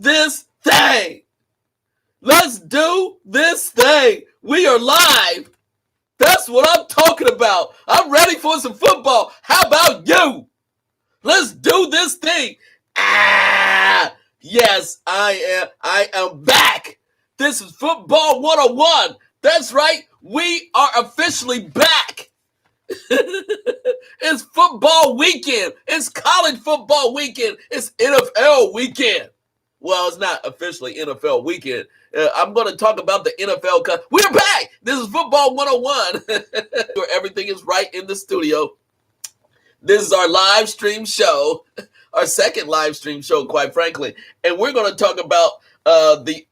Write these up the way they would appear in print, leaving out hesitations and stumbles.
this thing. Let's do this thing. We are live. That's what I'm talking about. I'm ready for some football. How about you? Let's do this thing. Yes, I am back. This is Football 101. That's right. We are officially back. It's football weekend. It's college football weekend. It's NFL weekend. Well, it's not officially NFL weekend. I'm going to talk about the NFL cut. We're back. This is Football 101. Where everything is right in the studio. This is our live stream show, our second live stream show, quite frankly. And we're going to talk about the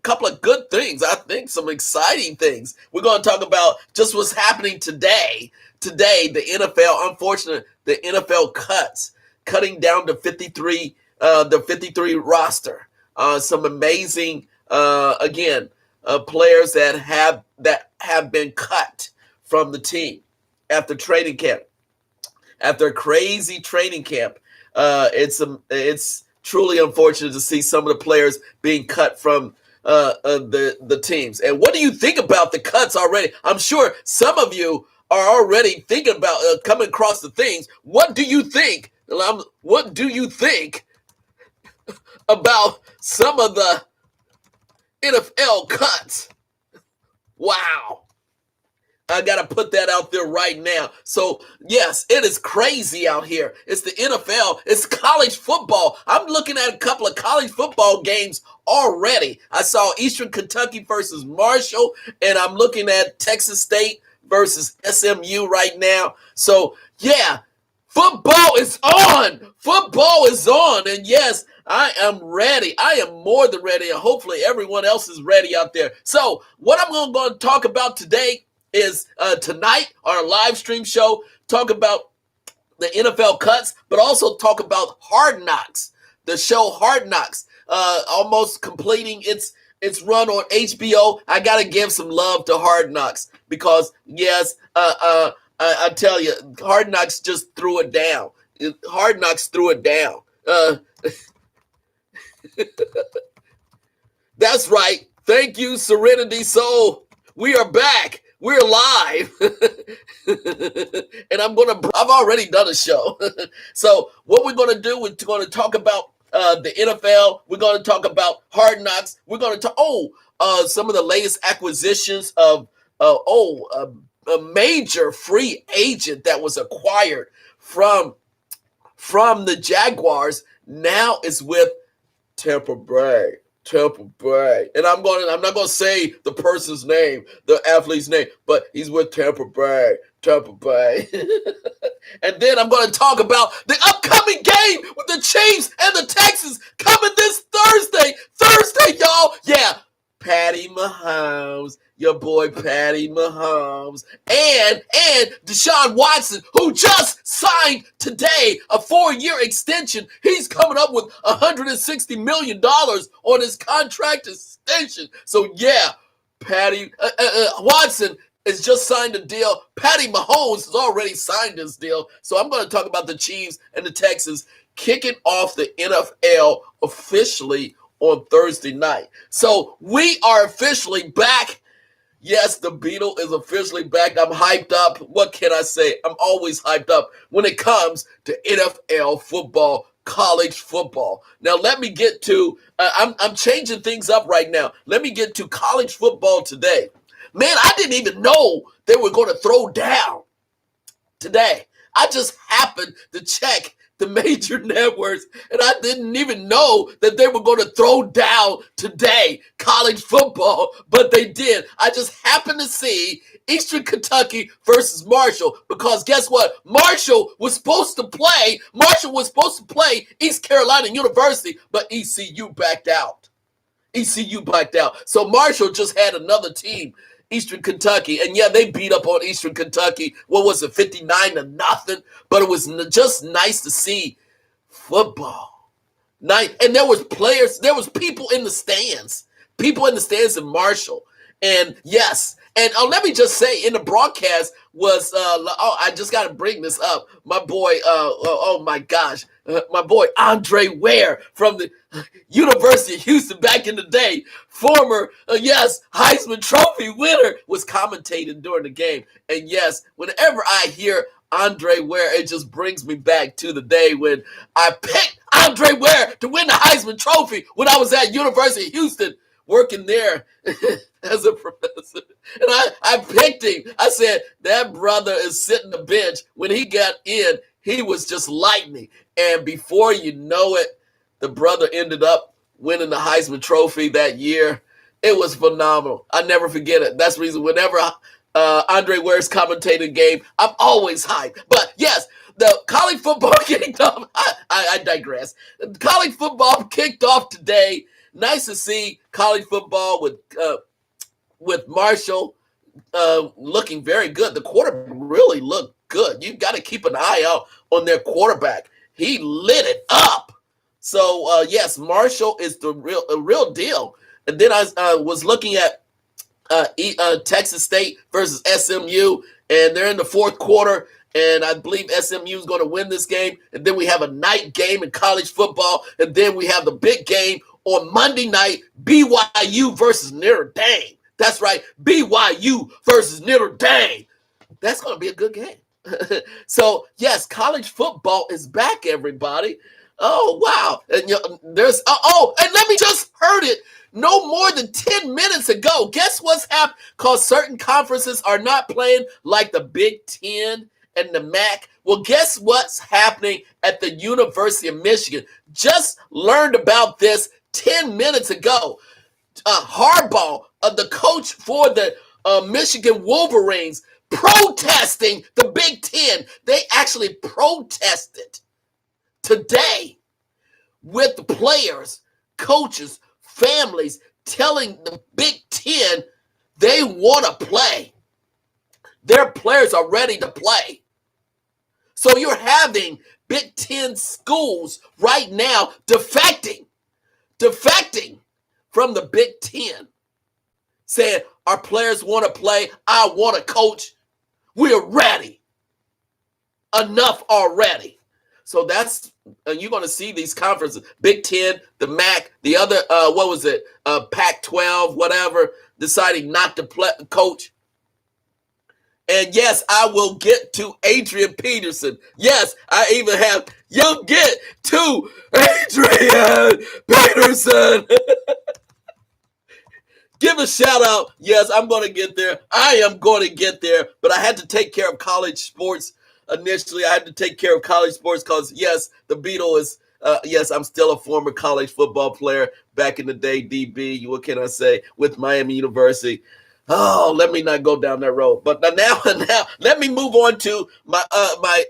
couple of good things. I think some exciting things. We're going to talk about just what's happening today. Today, the NFL, unfortunately, the NFL cutting down to 53, the 53 roster. Some amazing, players that have been cut from the team after training camp. After a crazy training camp, it's truly unfortunate to see some of the players being cut from the teams. And what do you think about the cuts already? I'm sure some of you are already thinking about coming across the things. What do you think? What do you think about some of the NFL cuts? Wow. I got to put that out there right now. So, yes, it is crazy out here. It's the NFL. It's college football. I'm looking at a couple of college football games already. I saw Eastern Kentucky versus Marshall, and I'm looking at Texas State versus SMU right now. So, yeah, football is on. Football is on. And, yes, I am ready. I am more than ready, and hopefully everyone else is ready out there. So, what I'm going to talk about today is tonight, our live stream show, talk about the NFL cuts, but also talk about Hard Knocks, the show Hard Knocks, almost completing its run on HBO. I got to give some love to Hard Knocks because, yes, I tell you, Hard Knocks just threw it down. Hard Knocks threw it down. That's right. Thank you, Serenity Soul. We are back. We're live. And I've already done a show. So what we're going to do, we're going to talk about the NFL. We're going to talk about Hard Knocks. We're going to talk, some of the latest acquisitions of, a major free agent that was acquired from the Jaguars. Now is with Tampa Bay. And I'm not going to say the person's name, the athlete's name, but he's with Tampa Bay. And then I'm going to talk about the upcoming game with the Chiefs and the Texans coming this Thursday, y'all. Yeah, Patty Mahomes, your boy Patty Mahomes, and Deshaun Watson, who just signed today a 4-year extension. He's coming up with $160 million on his contract extension. So yeah, Patty Watson has just signed a deal. Patty Mahomes has already signed this deal. So I'm going to talk about the Chiefs and the Texans kicking off the NFL officially on Thursday night. So we are officially back. Yes, the Beetle is officially back. I'm hyped up. What can I say? I'm always hyped up when it comes to NFL football, college football. Now, let me get to, I'm changing things up right now. Let me get to college football today. Man, I didn't even know they were going to throw down today. I just happened to check the major networks, and I didn't even know that they were going to throw down today college football, but they did. I just happened to see Eastern Kentucky versus Marshall because guess what? Marshall was supposed to play East Carolina University, but ECU backed out. So Marshall just had another team, Eastern Kentucky, and yeah, they beat up on Eastern Kentucky. What was it, 59-0? But it was just nice to see football. Nice, and there was people in the stands in Marshall, and yes, and let me just say, in the broadcast was I just got to bring this up. My boy, oh my gosh, my boy Andre Ware from the University of Houston back in the day, former, yes, Heisman Trophy winner, was commentating during the game. And yes, whenever I hear Andre Ware, it just brings me back to the day when I picked Andre Ware to win the Heisman Trophy when I was at University of Houston working there as a professor. And I picked him. I said, that brother is sitting the bench. When he got in, he was just lightning. And before you know it, the brother ended up winning the Heisman Trophy that year. It was phenomenal. I never forget it. That's the reason whenever Andre Ware's commentating game, I'm always hyped. But yes, the college football kicked off. I digress. College football kicked off today. Nice to see college football with Marshall looking very good. The quarterback really looked good. You've got to keep an eye out on their quarterback. He lit it up. So yes, Marshall is the real deal. And then I was looking at Texas State versus SMU, and they're in the fourth quarter. And I believe SMU is going to win this game. And then we have a night game in college football. And then we have the big game on Monday night, BYU versus Notre Dame. That's right, BYU versus Notre Dame. That's going to be a good game. So, yes, college football is back, everybody. Oh, wow. And and let me just heard it no more than 10 minutes ago. Guess what's happened? Because certain conferences are not playing, like the Big Ten and the MAC. Well, guess what's happening at the University of Michigan? Just learned about this 10 minutes ago. Harbaugh, the coach for the Michigan Wolverines, protesting the Big Ten. They actually protested today with the players, coaches, families, telling the Big Ten they want to play. Their players are ready to play. So you're having Big Ten schools right now defecting from the Big Ten, saying our players want to play. I want to coach. We're ready. Enough already. So that's, you're going to see these conferences, Big Ten, the MAC, the other, Pac-12, whatever, deciding not to play, coach. And yes, I will get to Adrian Peterson. Yes, I even have, you'll get to Adrian Peterson. Give a shout out. Yes, I'm going to get there. I am going to get there. But I had to take care of college sports initially. I had to take care of college sports because, yes, the Beetle is, yes, I'm still a former college football player back in the day, DB, what can I say, with Miami University. Oh, let me not go down that road. But now, let me move on to my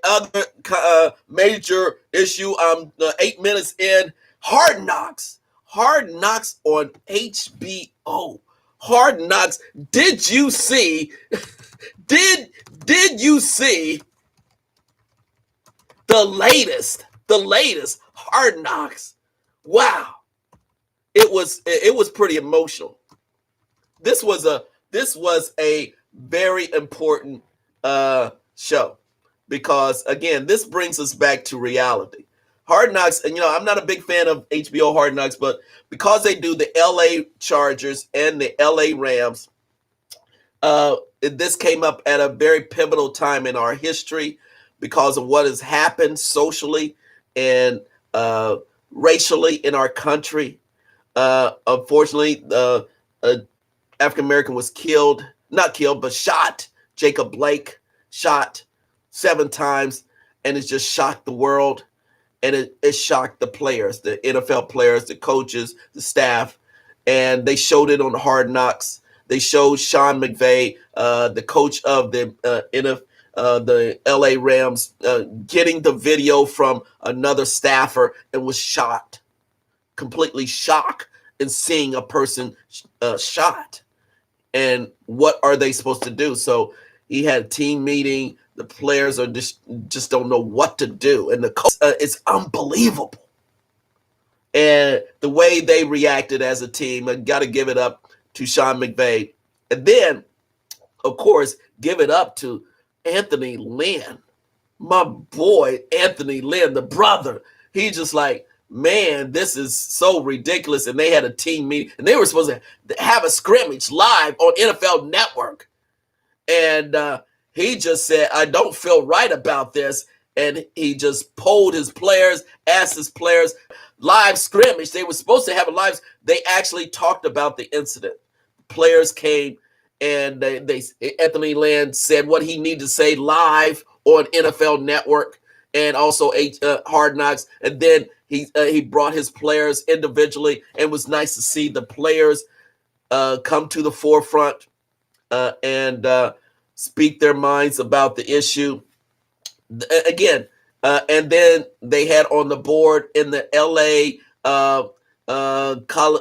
other major issue. I'm 8 minutes in. Hard Knocks on HBO. Hard Knocks. Did you see? Did you see the latest Hard Knocks? Wow, it was pretty emotional. This was a very important show because, again, this brings us back to reality. Hard Knocks, and I'm not a big fan of HBO Hard Knocks, but because they do the LA Chargers and the LA Rams, this came up at a very pivotal time in our history because of what has happened socially and racially in our country. Unfortunately, African American was shot. Jacob Blake shot 7 times, and it just shocked the world. And it shocked the players, the NFL players, the coaches, the staff, and they showed it on Hard Knocks. They showed Sean McVay, the coach of the LA Rams, getting the video from another staffer and was shocked, completely shocked in seeing a person shot. And what are they supposed to do? So he had a team meeting. The players are just don't know what to do. And the coach, it's unbelievable. And the way they reacted as a team, I got to give it up to Sean McVay. And then, of course, give it up to Anthony Lynn. My boy, Anthony Lynn, the brother. He just like, man, this is so ridiculous. And they had a team meeting, and they were supposed to have a scrimmage live on NFL Network. And he just said, I don't feel right about this. And he just polled his players, asked his players, live scrimmage. They were supposed to have a live. They actually talked about the incident. Players came, and Anthony Lynn said what he needed to say live on NFL Network and also Hard Knocks. And then he brought his players individually, and it was nice to see the players come to the forefront and speak their minds about the issue. Again, and then they had on the board in the LA,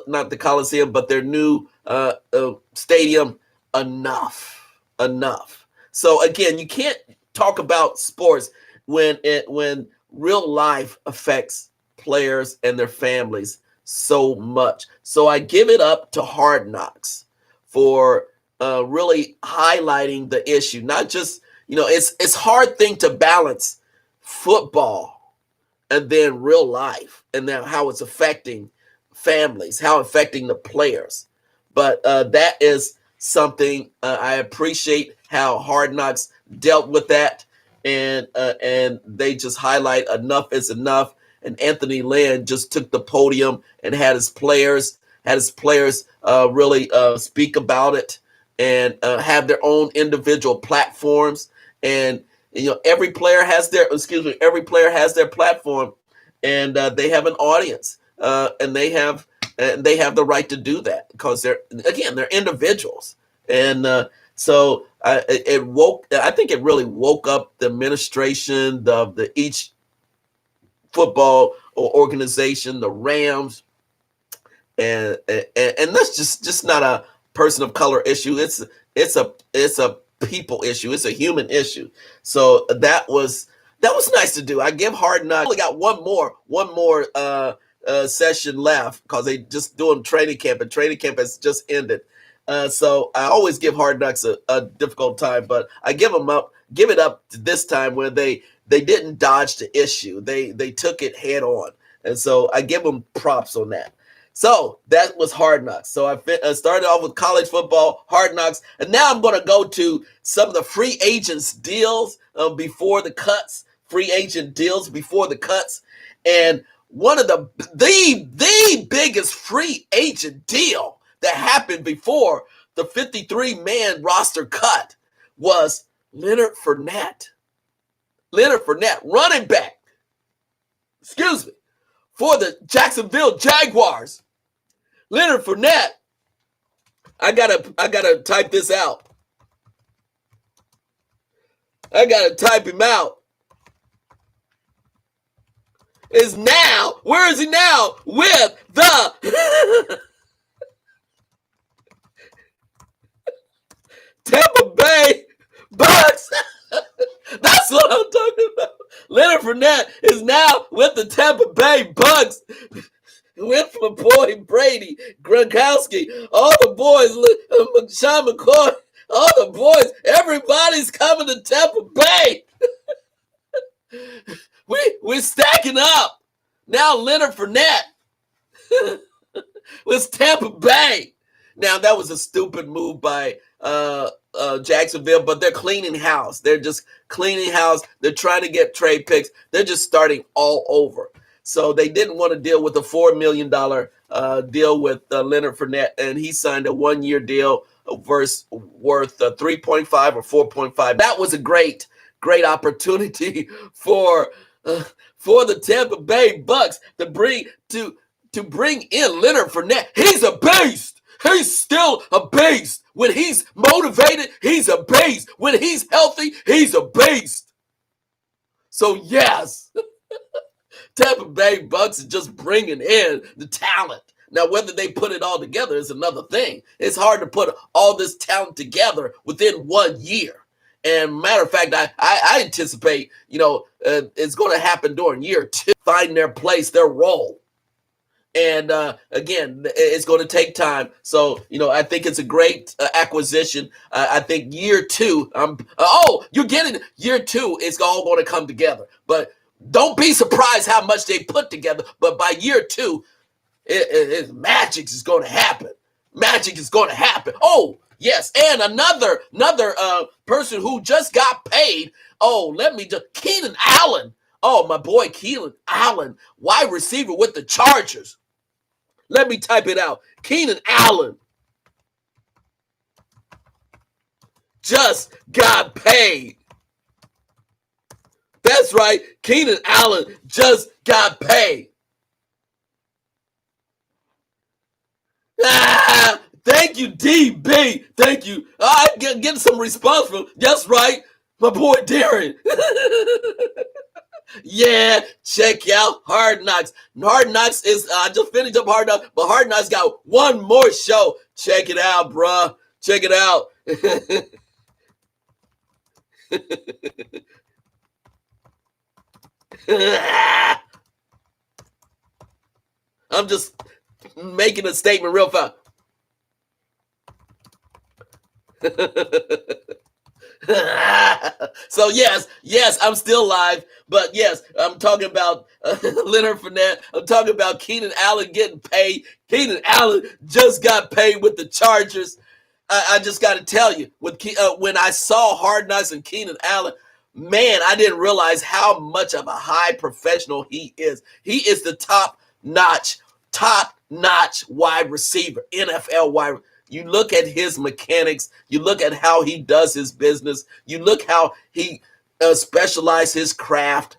not the Coliseum, but their new stadium, enough. So again, you can't talk about sports when real life affects players and their families so much. So I give it up to Hard Knocks for really highlighting the issue. Not just, it's hard thing to balance football and then real life, and then how it's affecting families, how affecting the players. But that is something I appreciate how Hard Knocks dealt with that, and they just highlight enough is enough. And Anthony Lynn just took the podium and had his players really speak about it and have their own individual platforms. And every player has their platform, and they have an audience, and they have the right to do that because they're individuals. And so I think it really woke up the administration of each football organization, the Rams, and that's just not a person of color issue. It's a people issue. It's a human issue. So that was nice to do. I give Hard Knocks. I only got one more session left because they just doing training camp, and training camp has just ended. So I always give Hard Knocks a difficult time, but I give it up this time where they didn't dodge the issue. They took it head on, and so I give them props on that. So that was Hard Knocks. So I started off with college football, Hard Knocks, and now I'm going to go to some of the free agents deals before the cuts. Free agent deals before the cuts, and one of the biggest free agent deal that happened before the 53-man roster cut was Leonard Fournette. Leonard Fournette, running back, for the Jacksonville Jaguars. Leonard Fournette, I gotta type this out. I gotta type him out. Where is he now? With the Tampa Bay Bucks. That's what I'm talking about. Leonard Fournette is now with the Tampa Bay Bucks. Went from boy Brady, Gronkowski, all the boys, Sean McCoy, all the boys. Everybody's coming to Tampa Bay. We're stacking up. Now Leonard Fournette with Tampa Bay. Now that was a stupid move by Jacksonville, but they're cleaning house. They're just cleaning house. They're trying to get trade picks. They're just starting all over. So they didn't want to deal with a $4 million deal with Leonard Fournette, and he signed a 1-year deal worth 3.5 or 4.5. That was a great opportunity for the Tampa Bay Bucks to bring in Leonard Fournette. He's a beast. He's still a beast. When he's motivated, he's a beast. When he's healthy, he's a beast. So yes, Tampa Bay Bucks are just bringing in the talent. Now, whether they put it all together is another thing. It's hard to put all this talent together within 1 year. And matter of fact, I anticipate, it's going to happen during year 2. Find their place, their role. And again, it's going to take time. So, I think it's a great acquisition. I think year 2, you're getting year 2, it's all going to come together. But Don't be surprised how much they put together, but by year 2, magic is going to happen. Magic is going to happen. Oh, yes, and another person who just got paid. Oh, let me just Keenan Allen. Oh, my boy Keenan Allen, wide receiver with the Chargers. Let me type it out. Keenan Allen just got paid. That's right. Keenan Allen just got paid. Thank you, DB. Thank you. I get some response from. That's right, my boy Darren. Yeah, check out Hard Knocks. Hard Knocks is I just finished up Hard Knocks, but Hard Knocks got one more show. Check it out, bruh. Check it out. I'm just making a statement real fast. So yes, I'm still live, but yes, I'm talking about Leonard Fournette. I'm talking about Keenan Allen getting paid. Keenan Allen just got paid with the Chargers. I just got to tell you, when I saw Hard Knocks and Keenan Allen, man, I didn't realize how much of a high professional he is. He is the top-notch wide receiver, NFL wide receiver. You look at his mechanics. You look at how he does his business. You look how he specializes his craft.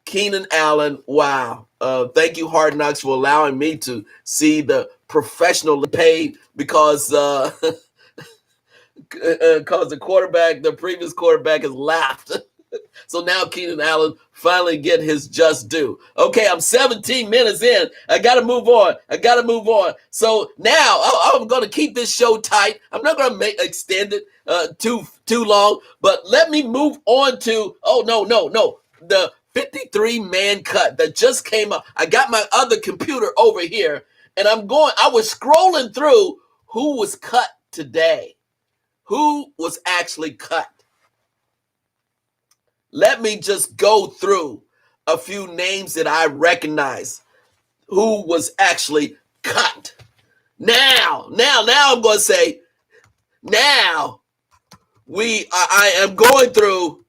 Keenan Allen, wow. Thank you, Hard Knocks, for allowing me to see the professional paid because the previous quarterback has laughed. So now Keenan Allen finally get his just due. Okay, I'm 17 minutes in. I got to move on. So now I'm going to keep this show tight. I'm not going to extend it too long. But let me move on to, the 53-man cut that just came up. I got my other computer over here, and I was scrolling through who was cut today. Who was actually cut? Let me just go through a few names that I recognize who was actually cut. Now I'm going to say, I am going through,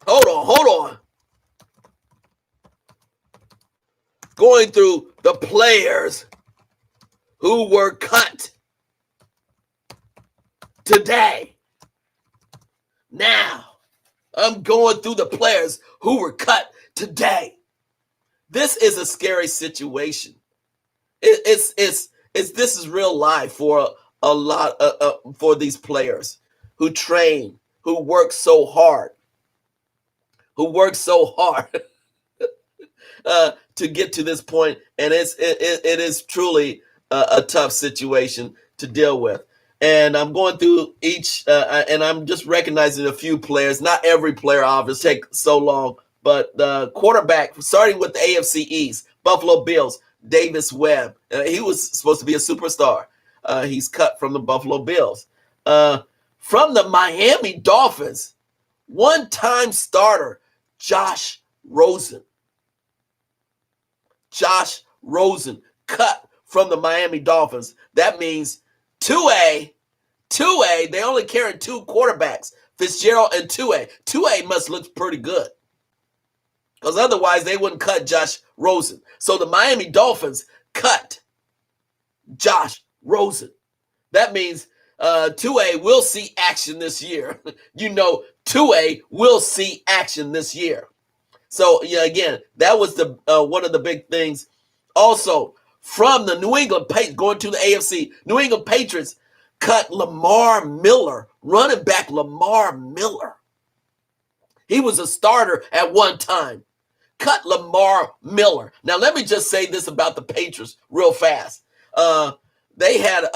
hold on. Going through the players who were cut today. Now, I'm going through the players who were cut today. This is a scary situation. This is real life for a lot for these players who train, who work so hard, to get to this point, and it is truly a tough situation to deal with. And I'm going through each, and I'm just recognizing a few players. Not every player, obviously, take so long. But the quarterback, starting with the AFC East, Buffalo Bills, Davis Webb. He was supposed to be a superstar. He's cut from the Buffalo Bills. From the Miami Dolphins, one-time starter, Josh Rosen. Josh Rosen, cut from the Miami Dolphins. That means 2A, they only carry two quarterbacks, Fitzgerald and 2A. 2A must look pretty good because otherwise they wouldn't cut Josh Rosen. So the Miami Dolphins cut Josh Rosen. That means 2A will see action this year. 2A will see action this year. So, again, that was the one of the big things. Also, from the New England Patriots, going to the AFC, New England Patriots cut Lamar Miller, running back Lamar Miller. He was a starter at one time. Cut Lamar Miller. Now, let me just say this about the Patriots real fast. They had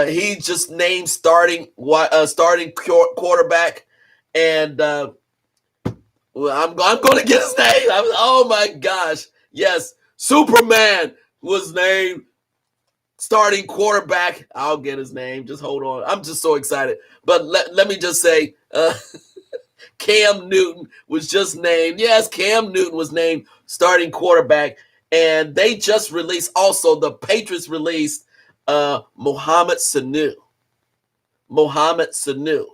he just named starting quarterback, and I'm going to get his name. Oh my gosh, yes, Superman was named starting quarterback. I'll get his name. Just hold on. I'm just so excited. But let me just say, Cam Newton was just named. Yes, Cam Newton was named starting quarterback. And they just released, also the Patriots released Mohamed Sanu. Mohamed Sanu,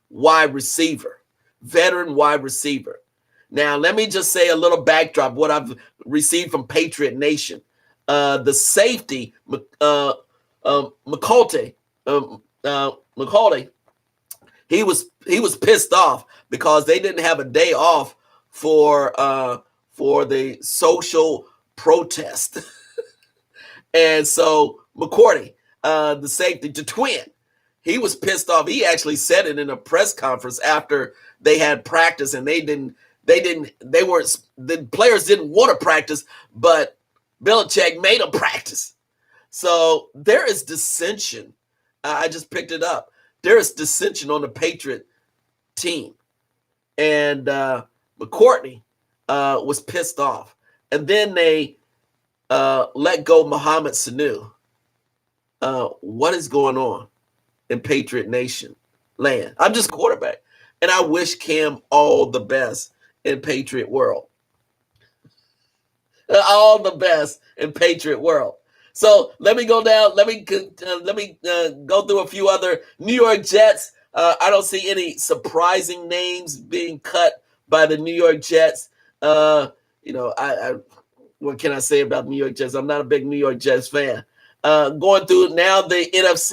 wide receiver, veteran wide receiver. Now, let me just say a little backdrop, what I've received from Patriot Nation. The safety, McCulty, he was pissed off because they didn't have a day off for the social protest. And so McCourty, the safety, the twin, he was pissed off. He actually said it in a press conference after they had practice, and the players didn't want to practice, but Belichick made them practice. So there is dissension. I just picked it up. There is dissension on the Patriot team. And McCourty was pissed off. And then they let go Mohamed Sanu. What is going on in Patriot Nation land? I'm just quarterback. And I wish Cam all the best in Patriot world. All the best in Patriot world. So let me go down. Let me go through a few other New York Jets. I don't see any surprising names being cut by the New York Jets. I what can I say about New York Jets? I'm not a big New York Jets fan. Going through now the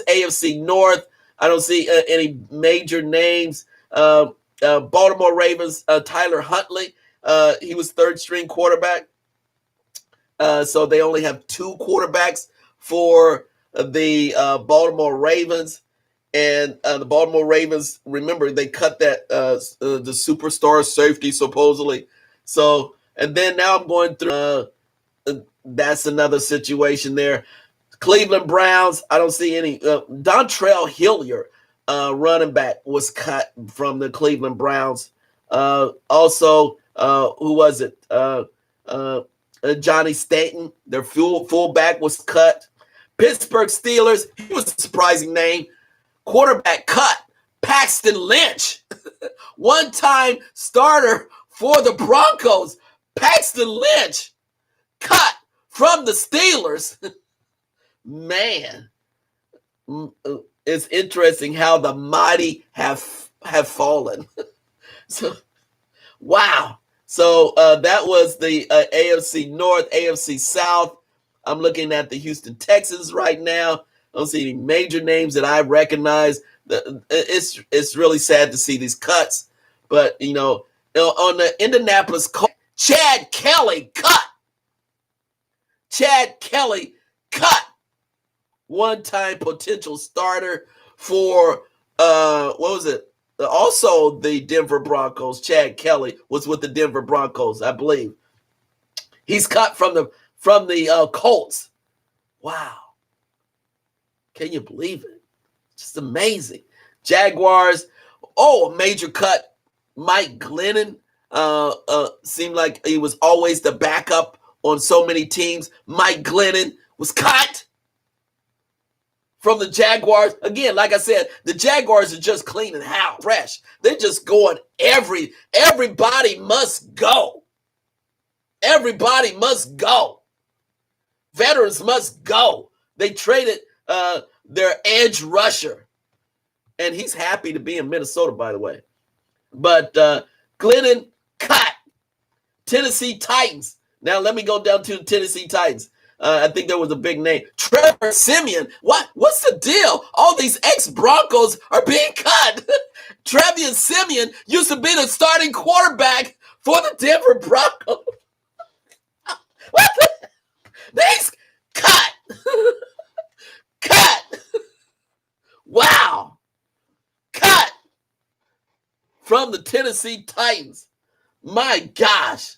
AFC North, I don't see any major names. Baltimore Ravens, Tyler Huntley. He was third string quarterback. So they only have two quarterbacks for the Baltimore Ravens. And the Baltimore Ravens, remember, they cut that the superstar safety supposedly. So, and then now I'm going through, that's another situation there. Cleveland Browns, I don't see any. Dontrell Hilliard, running back, was cut from the Cleveland Browns. Also, who was it? Johnny Stanton, their fullback, was cut. Pittsburgh Steelers, he was a surprising name. Quarterback cut, Paxton Lynch. One-time starter for the Broncos, Paxton Lynch, cut from the Steelers. Man, it's interesting how the mighty have fallen. So, wow. So that was the AFC North, AFC South. I'm looking at the Houston Texans right now. I don't see any major names that I recognize. It's really sad to see these cuts. But, on the Indianapolis Colts, Chad Kelly cut. Chad Kelly cut. One-time potential starter for, what was it? Also, the Denver Broncos. Chad Kelly was with the Denver Broncos, I believe. He's cut from the Colts. Wow. Can you believe it? Just amazing. Jaguars. Oh, a major cut. Mike Glennon seemed like he was always the backup on so many teams. Mike Glennon was cut from the Jaguars. Again, like I said, the Jaguars are just cleaning house, fresh. They're just going everybody must go. Everybody must go. Veterans must go. They traded their edge rusher. And he's happy to be in Minnesota, by the way. But Glennon cut. Tennessee Titans. Now let me go down to the Tennessee Titans. I think there was a big name. Trevor Siemian. What's the deal? All these ex-Broncos are being cut. Trevor Siemian used to be the starting quarterback for the Denver Broncos. What the? These cut. Cut. Wow. Cut from the Tennessee Titans. My gosh.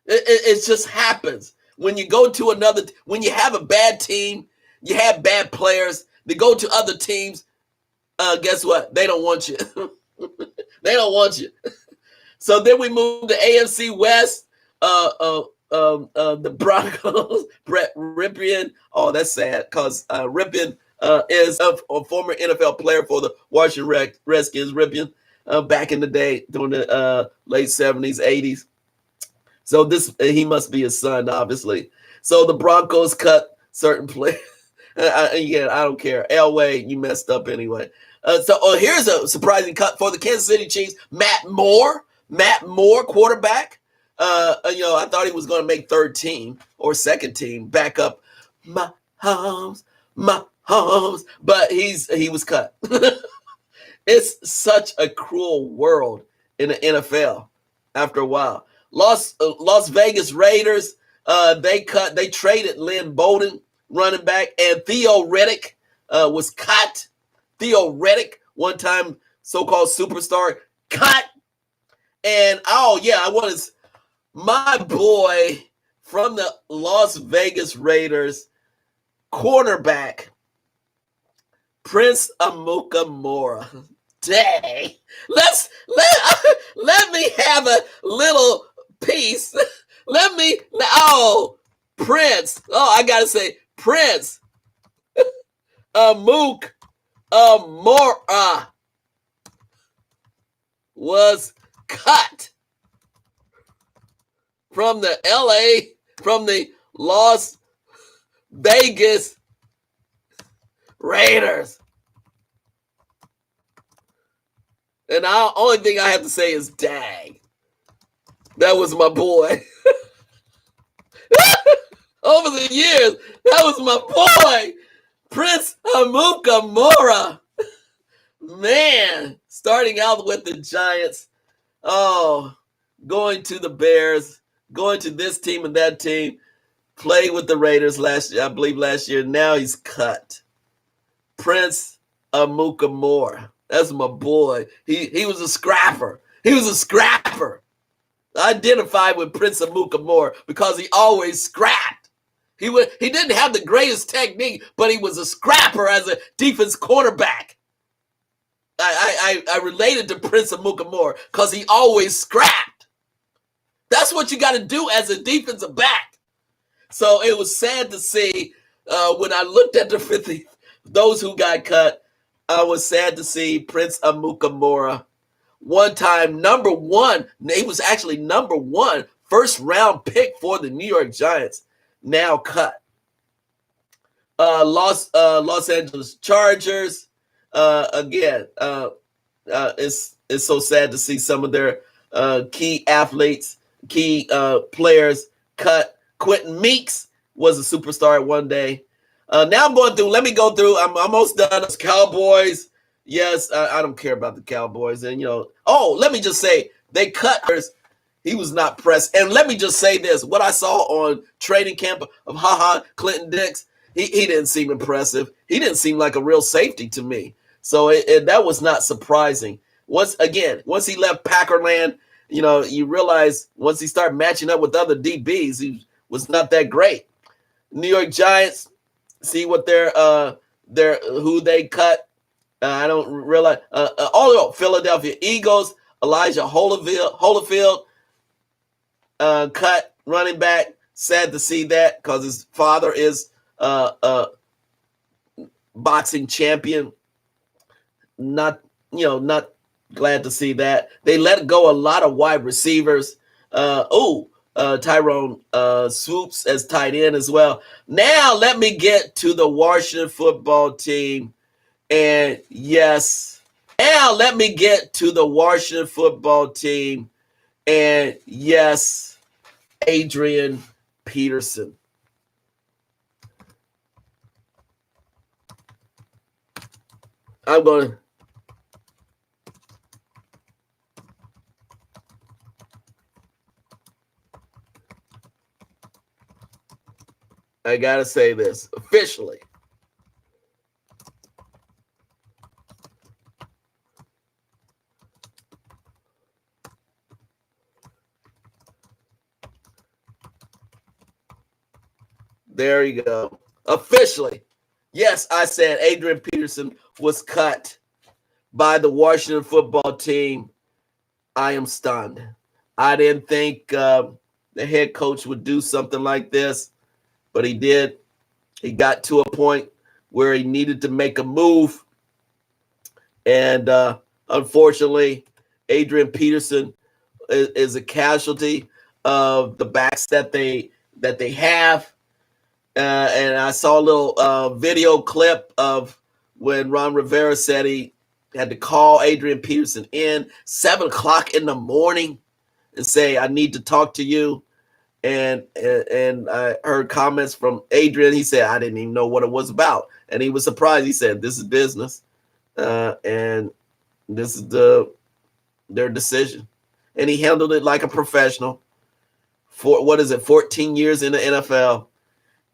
It just happens. When you go to when you have a bad team, you have bad players, they go to other teams, guess what? They don't want you. They don't want you. So then we move to AFC West. the Broncos, Brett Ripien. Oh, that's sad because Ripien is a former NFL player for the Washington Redskins. Ripien back in the day during the late 70s, 80s. So this he must be his son, obviously. So the Broncos cut certain players. Again, I don't care. Elway, you messed up anyway. Here's a surprising cut for the Kansas City Chiefs. Matt Moore, quarterback. I thought he was going to make third team or second team, backup. Mahomes, but he was cut. It's such a cruel world in the NFL. After a while, Las Vegas Raiders, they traded Lynn Bowden, running back, and Theo Riddick was cut. Theo Riddick, one-time so-called superstar, cut. And I want my boy from the Las Vegas Raiders, cornerback, Prince Amukamara. Dang. Let me have a little piece. Prince. I gotta say, Prince Amukamara was cut from the Las Vegas Raiders. And the only thing I have to say is, dang. That was my boy. Over the years, that was my boy, Prince Amukamara. Man, starting out with the Giants. Going to the Bears, going to this team and that team. Played with the Raiders last year. Now he's cut. Prince Amukamara. That's my boy. He was a scrapper. I identified with Prince Amukamara because he always scrapped. He didn't have the greatest technique, but he was a scrapper as a defense quarterback. I related to Prince Amukamara because he always scrapped. That's what you got to do as a defensive back. So it was sad to see when I looked at the 50, those who got cut. I was sad to see Prince Amukamara, one time number one. He was actually number one, first round pick for the New York Giants. Now cut. Los Angeles Chargers. Again, it's so sad to see some of their key athletes, key players cut. Quentin Meeks was a superstar one day. Now I'm going through. Let me go through. I'm almost done. It's Cowboys. Yes, I don't care about the Cowboys. And let me just say they cut. He was not pressed. And let me just say this: what I saw on training camp of Clinton Dix, he didn't seem impressive. He didn't seem like a real safety to me. So that was not surprising. Once he left Packerland, you realize once he started matching up with other DBs, he was not that great. New York Giants. See what who they cut. I don't realize. Philadelphia Eagles. Elijah Holyfield cut, running back. Sad to see that because his father is a boxing champion. Not glad to see that. They let go a lot of wide receivers. Tyrone Swoops as tight end as well. Now let me get to the Washington football team. And yes, Adrian Peterson. I'm going to. I got to say this officially. There you go. Officially. Yes, I said Adrian Peterson was cut by the Washington football team. I am stunned. I didn't think the head coach would do something like this, but he did. He got to a point where he needed to make a move, and unfortunately, Adrian Peterson is a casualty of the backs that they have. And I saw a little video clip of when Ron Rivera said he had to call Adrian Peterson in 7 o'clock in the morning and say, "I need to talk to you." And I heard comments from Adrian. He said, "I didn't even know what it was about," and he was surprised. He said, "This is business, and this is their decision," and he handled it like a professional. For 14 years in the NFL,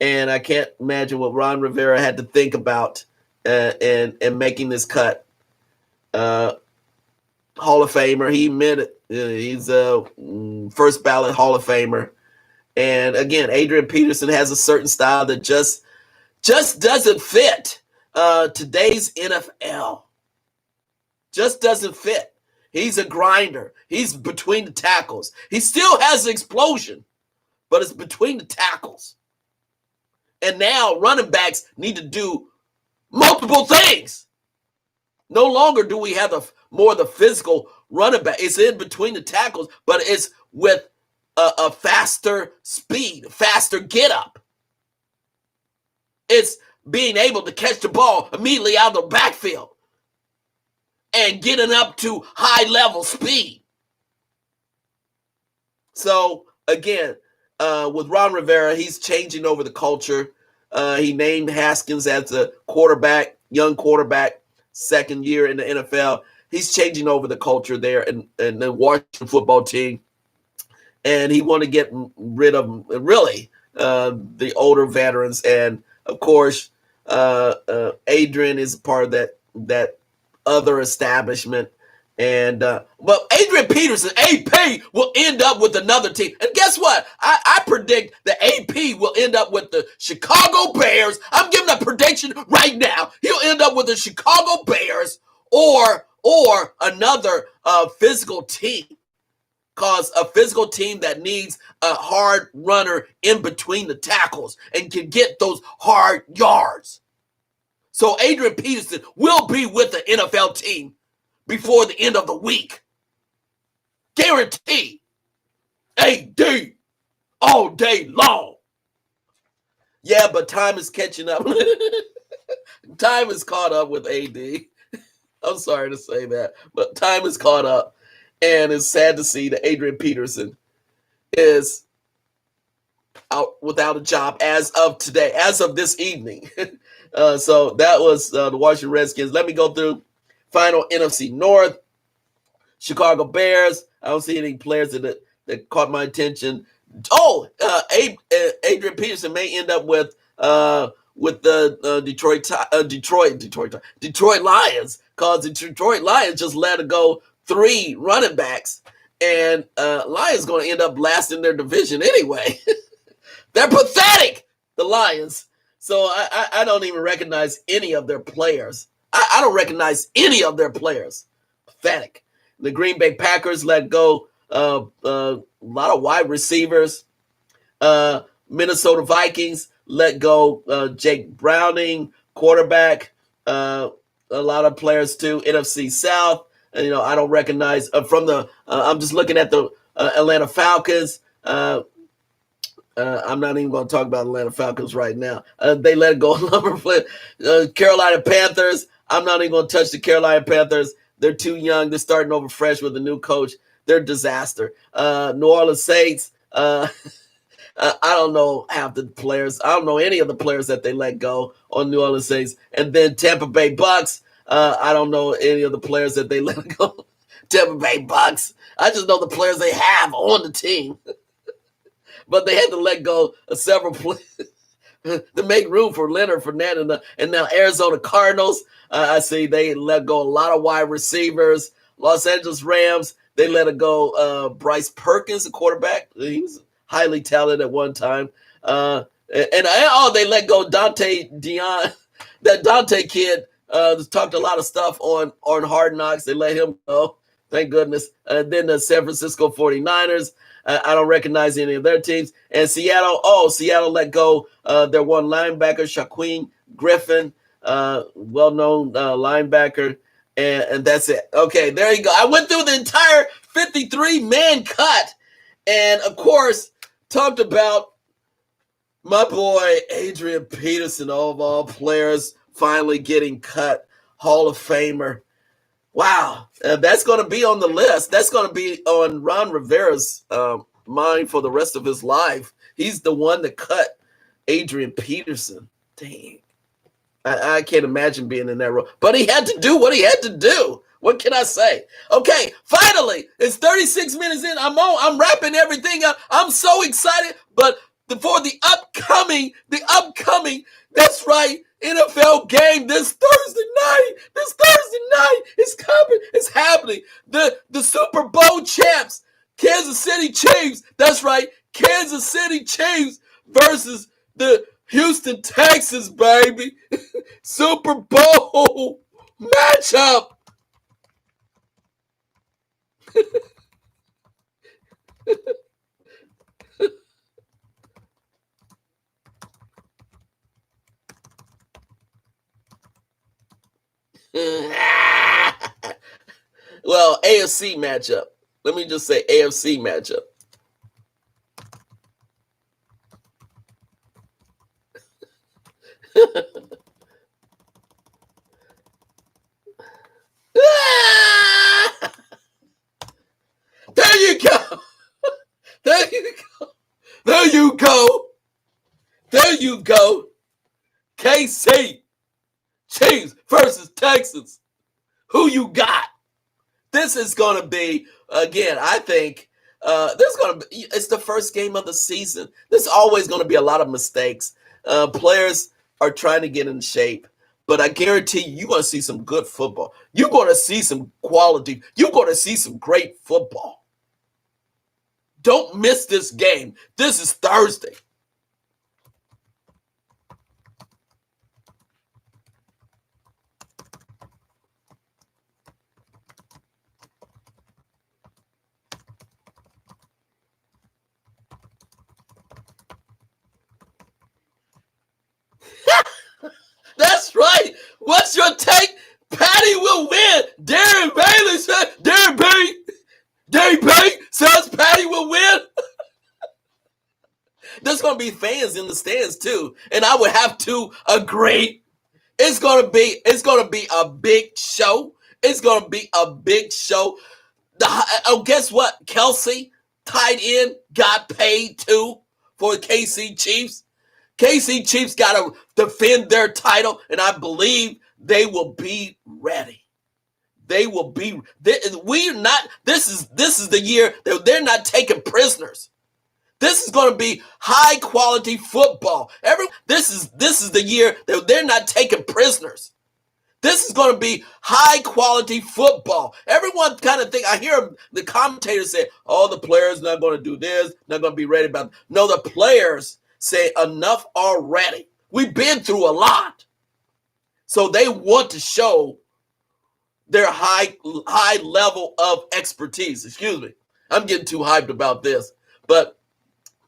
and I can't imagine what Ron Rivera had to think about and making this cut. Hall of Famer, he admitted he's a first ballot Hall of Famer. And again, Adrian Peterson has a certain style that just doesn't fit today's NFL. Just doesn't fit. He's a grinder. He's between the tackles. He still has an explosion, but it's between the tackles. And now running backs need to do multiple things. No longer do we have the physical running back. It's in between the tackles, but it's with a faster speed, faster get up. It's being able to catch the ball immediately out of the backfield and getting up to high level speed. So again, with Ron Rivera, he's changing over the culture. He named Haskins as a quarterback, young quarterback, second year in the NFL. He's changing over the culture there in the Washington football team. And he want to get rid of really the older veterans. And of course, Adrian is part of that other establishment. And well, Adrian Peterson, AP, will end up with another team. And guess what? I predict that AP will end up with the Chicago Bears. I'm giving a prediction right now. He'll end up with the Chicago Bears or another physical team. Cause a physical team that needs a hard runner in between the tackles and can get those hard yards. So Adrian Peterson will be with the NFL team before the end of the week. Guaranteed. AD all day long. Yeah, but time is catching up. Time is caught up with AD. I'm sorry to say that, but time is caught up. And it's sad to see that Adrian Peterson is out without a job as of today, as of this evening. So that was the Washington Redskins. Let me go through final NFC North. Chicago Bears. I don't see any players that caught my attention. Oh, Adrian Peterson may end up with the Detroit Lions, because the Detroit Lions just let go 3 running backs, and Lions going to end up last in their division anyway. They're pathetic, the Lions. So I don't even recognize any of their players. I don't recognize any of their players. Pathetic. The Green Bay Packers let go a lot of wide receivers. Minnesota Vikings let go Jake Browning, quarterback. A lot of players too. NFC South. I don't recognize from the. I'm just looking at the Atlanta Falcons. I'm not even going to talk about Atlanta Falcons right now. They let go Carolina Panthers. I'm not even going to touch the Carolina Panthers. They're too young. They're starting over fresh with a new coach. They're a disaster. New Orleans Saints. I don't know half the players. I don't know any of the players that they let go on New Orleans Saints. And then Tampa Bay Bucks. I don't know any of the players that they let go. Tampa Bay Bucks. I just know the players they have on the team. But they had to let go of several players to make room for Leonard Fournette and now Arizona Cardinals. I see they let go a lot of wide receivers. Los Angeles Rams, they let go Bryce Perkins, the quarterback. He was highly talented at one time. They let go Dante Dion. That Dante kid talked a lot of stuff on Hard Knocks. They let him go. Thank goodness. Then the San Francisco 49ers. I don't recognize any of their teams. And Seattle, Seattle let go their one linebacker, Shaquem Griffin, well-known linebacker. And that's it. Okay, there you go. I went through the entire 53-man cut. And, of course, talked about my boy Adrian Peterson, of all players, finally getting cut. Hall of Famer. Wow, that's going to be on the list. That's going to be on Ron Rivera's mind for the rest of his life. He's the one that cut Adrian Peterson. Dang. I can't imagine being in that role. But he had to do what he had to do. What can I say? Okay, finally, it's 36 minutes in. I'm wrapping everything up. I'm so excited. But for the upcoming, that's right, NFL game this Thursday night. It's coming. It's happening. The Super Bowl champs, Kansas City Chiefs. That's right, Kansas City Chiefs versus the Houston Texans, baby. Super Bowl matchup. Well, AFC matchup. Let me just say AFC matchup. There you go. There you go. There you go. There you go. KC Chiefs versus Texans. Who you got? This is going to be, again, I think, it's the first game of the season. There's always going to be a lot of mistakes. Players are trying to get in shape, but I guarantee you're going to see some good football. You're going to see some quality. You're going to see some great football. Don't miss this game. This is Thursday. That's right. What's your take? Patty will win. Darren Bailey said, Darren Bailey says Patty will win. There's going to be fans in the stands too, and I would have to agree. It's going to be a big show. It's going to be a big show. Guess what? Kelsey, tight end, got paid too for KC Chiefs. KC Chiefs got to defend their title, and I believe they will be ready. They will be. We're not. This is the year that they're not taking prisoners. This is going to be high quality football. This is the year that they're not taking prisoners. This is going to be high quality football. Everyone kind of think, I hear the commentators say, "Oh, the players not going to do this, not going to be ready about it." No, the players say enough already. We've been through a lot. So they want to show their high level of expertise. Excuse me. I'm getting too hyped about this. But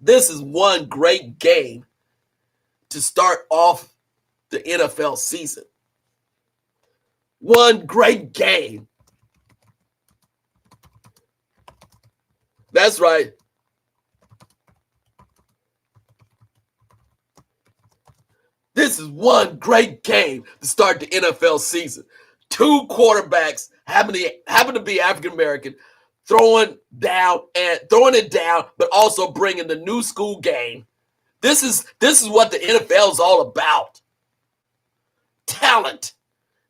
this is one great game to start off the NFL season. One great game. That's right. This is one great game to start the NFL season. Two quarterbacks happen to be African American, throwing it down, but also bringing the new school game. This is what the NFL is all about. Talent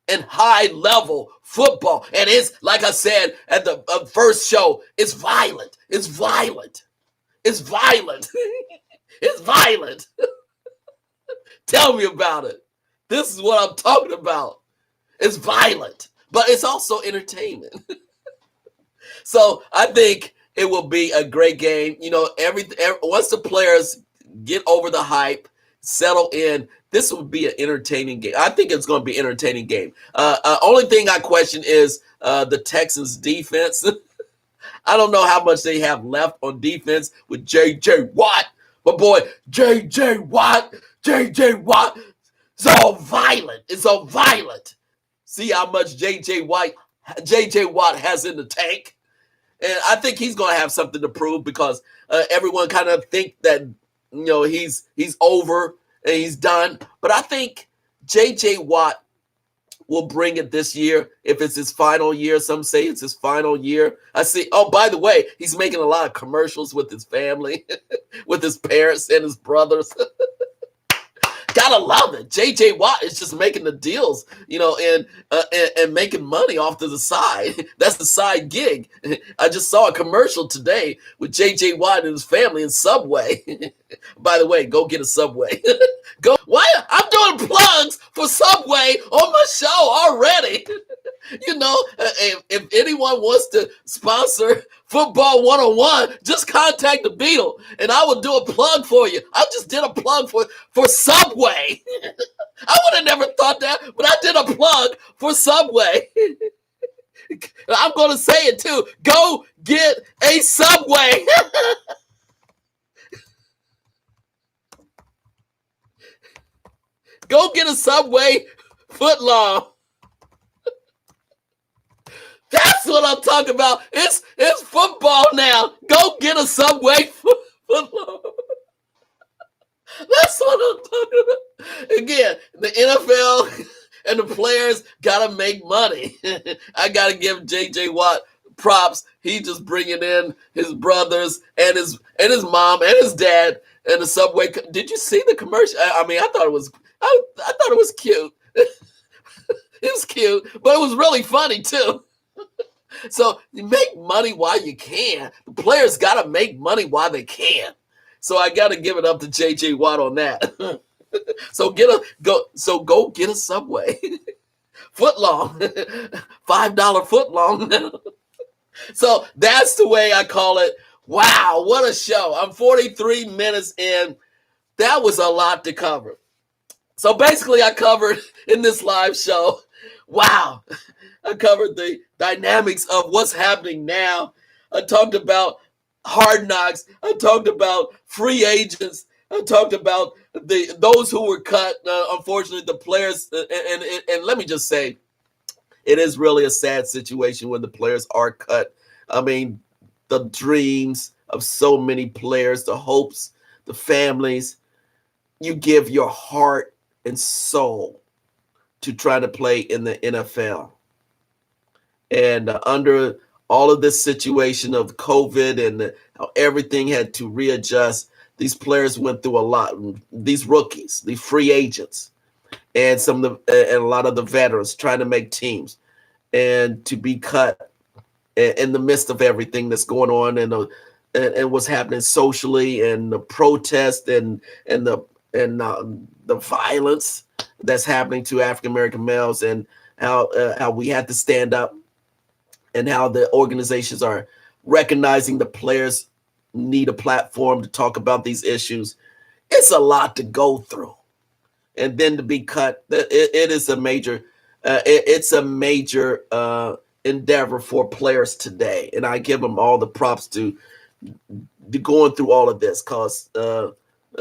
and high level football, and it's like I said at the first show. It's violent. It's violent. It's violent. It's violent. Tell me about it. This is what I'm talking about. It's violent, but it's also entertainment. So I think it will be a great game. You know, once the players get over the hype, settle in. This would be an entertaining game. I think it's going to be an entertaining game. Only thing I question is the Texans defense. I don't know how much they have left on defense with J.J. Watt. But boy, J.J. Watt, J.J. Watt, it's all violent. It's all violent. See how much J.J. Watt has in the tank. And I think he's going to have something to prove because everyone kind of think that he's over and he's done. But I think J.J. Watt will bring it this year if it's his final year. Some say it's his final year. I see. Oh, by the way, he's making a lot of commercials with his family, with his parents and his brothers. Gotta love it. J.J. Watt is just making the deals, and making money off to the side. That's the side gig. I just saw a commercial today with J.J. Watt and his family in Subway. By the way, go get a Subway. Go. Why? I'm doing plugs for Subway on my show already. If anyone wants to sponsor Football 101, just contact the Beetle and I will do a plug for you. I just did a plug for Subway. I would have never thought that, but I did a plug for Subway. I'm going to say it too. Go get a Subway. Go get a Subway foot long. That's what I'm talking about. It's football now. Go get a Subway foot long. That's what I'm talking about. Again, the NFL and the players got to make money. I got to give J.J. Watt props. He just bringing in his brothers and his mom and his dad and the Subway. Did you see the commercial? I mean, I thought it was cute. It was cute, but it was really funny too. So you make money while you can. The players got to make money while they can. So I got to give it up to J.J. Watt on that. So go get a Subway. Foot long. $5 foot long. So that's the way I call it. Wow, what a show. I'm 43 minutes in. That was a lot to cover. So basically I covered in this live show, wow, I covered the dynamics of what's happening now. I talked about hard knocks. I talked about free agents. I talked about those who were cut. Unfortunately, the players, and let me just say, it is really a sad situation when the players are cut. I mean, the dreams of so many players, the hopes, the families, you give your heart and soul to try to play in the NFL. And under all of this situation of COVID and how everything had to readjust, these players went through a lot. These rookies, these free agents, and a lot of the veterans trying to make teams, and to be cut in the midst of everything that's going on and what's happening socially and the protest and the violence that's happening to African American males, and how we had to stand up, and how the organizations are recognizing the players need a platform to talk about these issues. It's a lot to go through, and then to be cut, it is a major endeavor for players today, and I give them all the props to going through all of this, because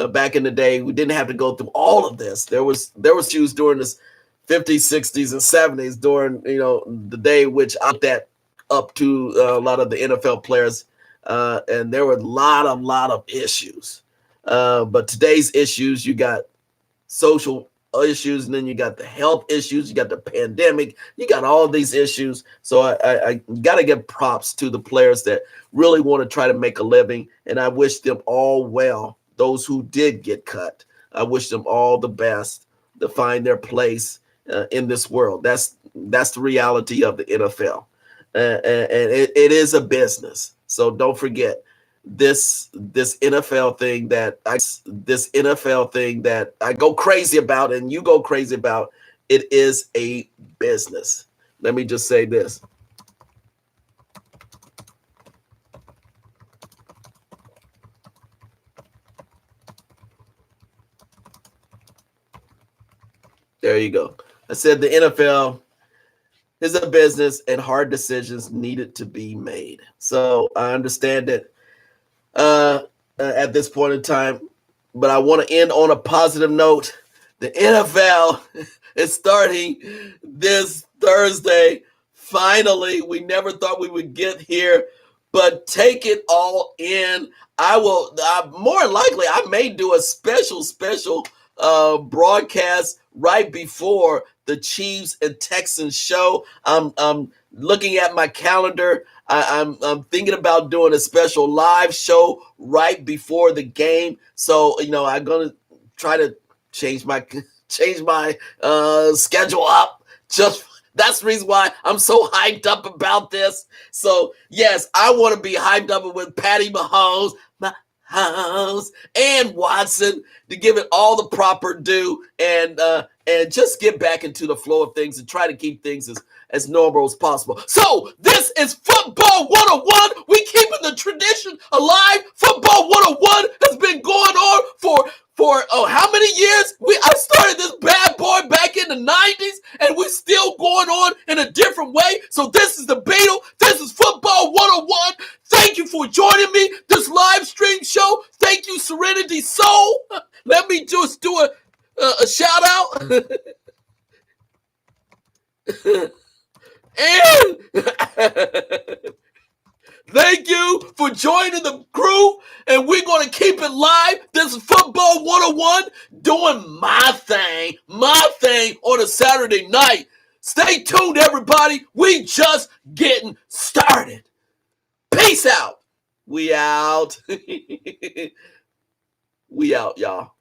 back in the day we didn't have to go through all of this. There was issues during this 50s, 60s, and 70s during the day, which I looked at up to a lot of the NFL players, and there were a lot of issues. But today's issues, you got social issues, and then you got the health issues, you got the pandemic, you got all these issues. So I got to give props to the players that really want to try to make a living, and I wish them all well. Those who did get cut, I wish them all the best to find their place in this world. That's the reality of the NFL, and it is a business. So don't forget this NFL thing that I go crazy about, and you go crazy about. It is a business. Let me just say this. There you go. I said the NFL is a business and hard decisions needed to be made. So I understand it at this point in time, but I want to end on a positive note. The NFL is starting this Thursday. Finally, we never thought we would get here, but take it all in. I will, more likely, I may do a special broadcast right before the Chiefs and Texans show. I'm looking at my calendar. I'm thinking about doing a special live show right before the game. So, I'm gonna try to change my schedule up. Just that's the reason why I'm so hyped up about this. So yes, I want to be hyped up with Patty Mahomes, and Watson to give it all the proper due and just get back into the flow of things and try to keep things as normal as possible. So this is Football 101. We keeping the tradition alive. Football 101 has been going on for how many years? I started this bad boy back in the 90s, and we're still going on in a different way. So this is the Beatle. This is Football 101. Thank you for joining me this live stream show. Thank you, Serenity Soul. Let me just do a shout out. And thank you for joining the crew, and we're going to keep it live. This is Football 101, doing my thing on a Saturday night. Stay tuned, everybody. We just getting started. Peace out. We out. We out, y'all.